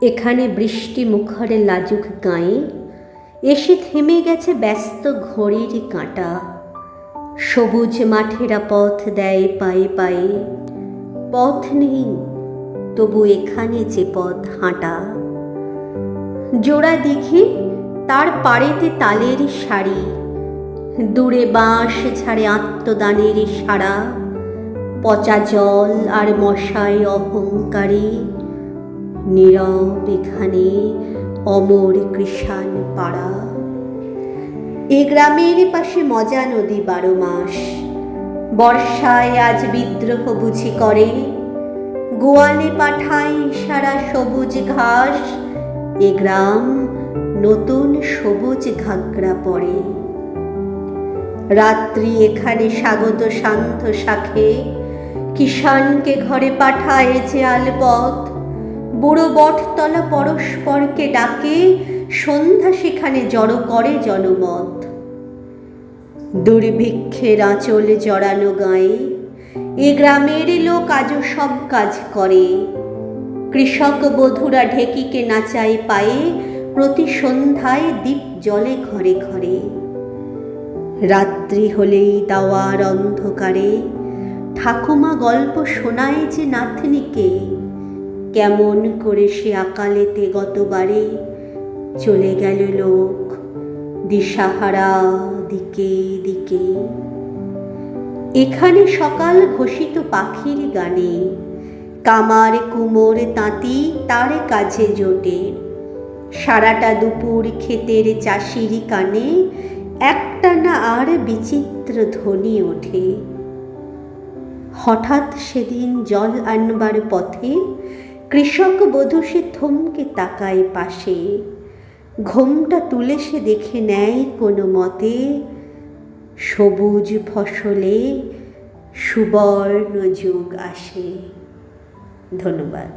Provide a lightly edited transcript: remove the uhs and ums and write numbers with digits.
এখানে বৃষ্টি মুখর লাজুক গাঁয়ে এসে থেমে গেছে ব্যস্ত ঘড়ির কাঁটা। সবুজ মাঠেরা পথ দেয় পায়ে পায়ে, পথ নেই তবু এখানে যে পথ হাঁটা। জোড়া দিঘি, তার পাড়েতে তালের সারি, দূরে বাঁশ ঝাড়ে আত্মদানের সাড়া। পচা জল আর মশায় অহংকারী, নীরব এখানে অমর কৃষাণ পাড়া। এ গ্রামের পাশে মজা নদী 12 মাস, বর্ষায় আজ বিদ্রোহ বুঝি করে। গোয়ালে পাঠায় সারা সবুজ ঘাস, এ গ্রাম নতুন সবুজ ঘাগরা পরে। রাত্রি এখানে স্বাগত শান্ত শাখে, কিষাণকে ঘরে পাঠায় যে আলপথ। বুড়ো বটতলা পরস্পরকে ডাকে, সন্ধ্যা সেখানে জড়ো করে জনমত। দুর্ভিক্ষের আঁচল জড়ানো গায়ে এ গ্রামের লোক আজও সব কাজ করে। কৃষক বধূরা ঢেকিকে নাচায় পায়ে, প্রতি সন্ধ্যায় দীপ জ্বলে ঘরে ঘরে। রাত্রি হলেই দাওয়ার অন্ধকারে ঠাকুমা গল্প শোনায় যে নাতনিকে, কেমন করে সে আকালেতে গতবারে চলে গেল লোক দিশাহারা দিকে দিকে। এখানে সকাল ঘোষিত পাখির গানে, কামার কুমোর তাঁতি তার কাজে জোটে। সারাটা দুপুর ক্ষেতের চাষির কানে একটানা আর বিচিত্র ধ্বনি ওঠে। হঠাৎ সেদিন জল আনবার পথে কৃষক বধূ সে থমকে তাকায় পাশে। ঘোমটা তুলে সে দেখে নেয় কোনো মতে, সবুজ ফসলে সুবর্ণ যুগ আসে। ধন্যবাদ।